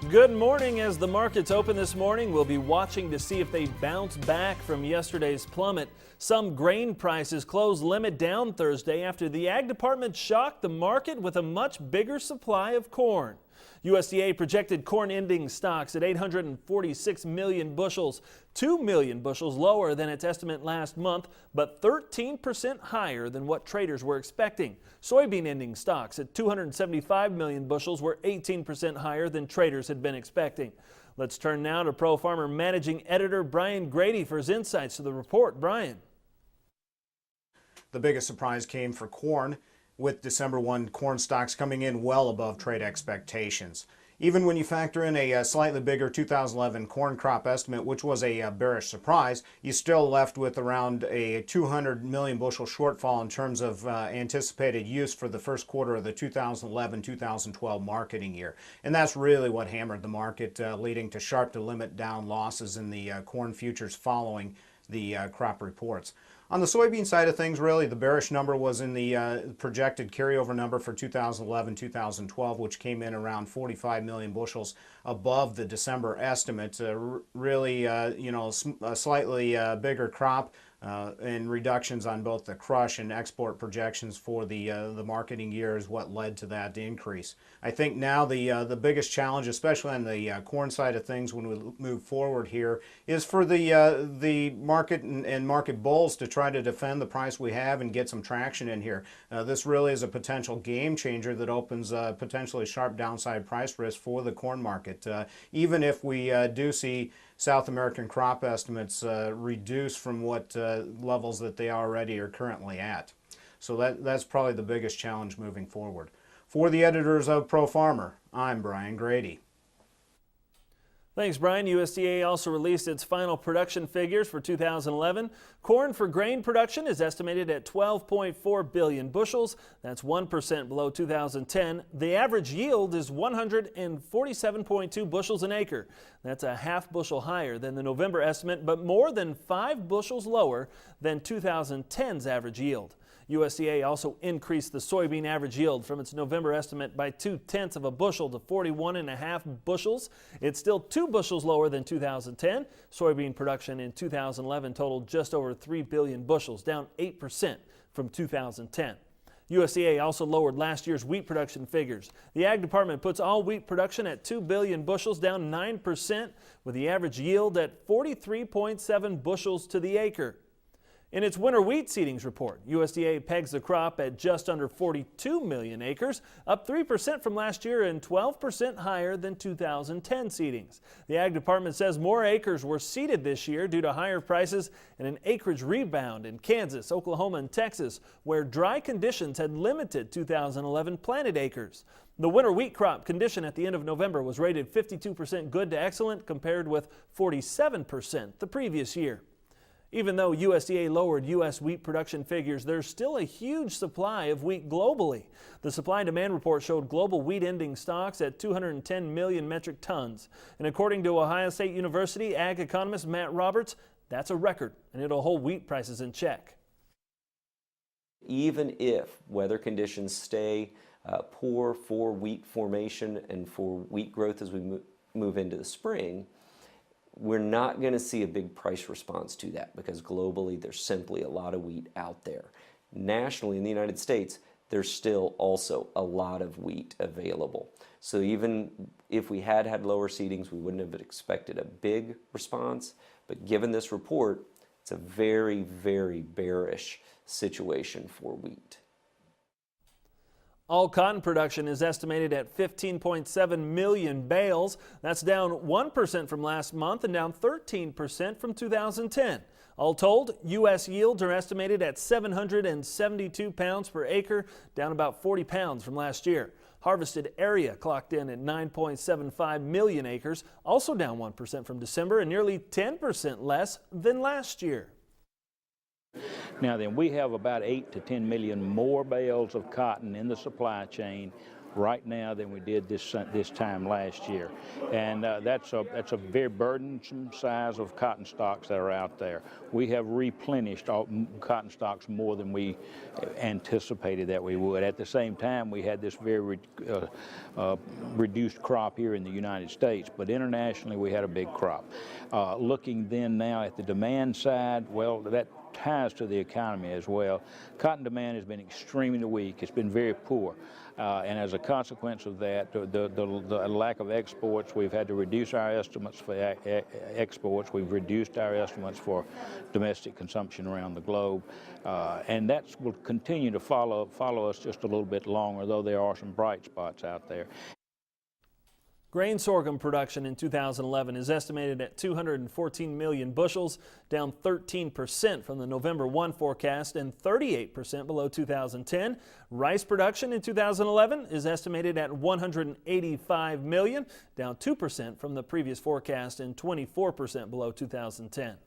Good morning. As the markets open this morning, we'll be watching to see if they bounce back from yesterday's plummet. Some grain prices closed limit down Thursday after the Ag Department shocked the market with a much bigger supply of corn. USDA projected corn ending stocks at 846 million bushels, 2 million bushels lower than its estimate last month, but 13% higher than what traders were expecting. Soybean ending stocks at 275 million bushels were 18% higher than traders had been expecting. Let's turn now to Pro Farmer Managing Editor Brian Grady for his insights to the report. Brian. The biggest surprise came for corn, with December 1 corn stocks coming in well above trade expectations. Even when you factor in a slightly bigger 2011 corn crop estimate, which was a bearish surprise, you're still left with around a 200 million bushel shortfall in terms of anticipated use for the first quarter of the 2011-2012 marketing year. And that's really what hammered the market, leading to sharp to limit down losses in the corn futures following the crop reports. On the soybean side of things, really, the bearish number was in the projected carryover number for 2011-2012, which came in around 45 million bushels above the December estimate. Really, a slightly bigger crop and reductions on both the crush and export projections for the marketing year is what led to that increase. I think now the biggest challenge, especially on the corn side of things when we move forward here, is for the market and market bulls to try to defend the price we have and get some traction in here. This really is a potential game changer that opens potentially sharp downside price risk for the corn market. Even if we do see South American crop estimates reduce from what levels that they already are currently at. So that's probably the biggest challenge moving forward. For the editors of Pro Farmer, I'm Brian Grady. Thanks, Brian. USDA also released its final production figures for 2011. Corn for grain production is estimated at 12.4 billion bushels. That's 1% below 2010. The average yield is 147.2 bushels an acre. That's a half bushel higher than the November estimate, but more than 5 bushels lower than 2010's average yield. USDA also increased the soybean average yield from its November estimate by 0.2 of a bushel to 41.5 bushels. It's still 2 bushels lower than 2010. Soybean production in 2011 totaled just over 3 billion bushels, down 8% from 2010. USDA also lowered last year's wheat production figures. The Ag Department puts all wheat production at 2 billion bushels, down 9%, with the average yield at 43.7 bushels to the acre. In its winter wheat seedings report, USDA pegs the crop at just under 42 million acres, up 3% from last year and 12% higher than 2010 seedings. The Ag Department says more acres were seeded this year due to higher prices and an acreage rebound in Kansas, Oklahoma, and Texas, where dry conditions had limited 2011 planted acres. The winter wheat crop condition at the end of November was rated 52% good to excellent, compared with 47% the previous year. Even though USDA lowered U.S. wheat production figures, there's still a huge supply of wheat globally. The supply-demand report showed global wheat ending stocks at 210 million metric tons. And according to Ohio State University ag economist Matt Roberts, that's a record, and it'll hold wheat prices in check. Even if weather conditions stay poor for wheat formation and for wheat growth as we move into the spring, we're not going to see a big price response to that, because globally there's simply a lot of wheat out there. Nationally in the United States, there's still also a lot of wheat available. So even if we had lower seedings, we wouldn't have expected a big response. But given this report, it's a very, very bearish situation for wheat. All cotton production is estimated at 15.7 million bales. That's down 1% from last month and down 13% from 2010. All told, U.S. yields are estimated at 772 pounds per acre, down about 40 pounds from last year. Harvested area clocked in at 9.75 million acres, also down 1% from December and nearly 10% less than last year. Now then, we have about 8 to 10 million more bales of cotton in the supply chain right now than we did this time last year. And that's a very burdensome size of cotton stocks that are out there. We have replenished all cotton stocks more than we anticipated that we would. At the same time, we had this very reduced crop here in the United States, but internationally we had a big crop. Looking then now at the demand side, well, that ties to the economy as well. Cotton demand has been extremely weak. It's been very poor. And as a consequence of that, the lack of exports, we've had to reduce our estimates for exports. We've reduced our estimates for domestic consumption around the globe. And that will continue to follow us just a little bit longer, though there are some bright spots out there. Grain sorghum production in 2011 is estimated at 214 million bushels, down 13% from the November 1 forecast and 38% below 2010. Rice production in 2011 is estimated at 185 million, down 2% from the previous forecast and 24% below 2010.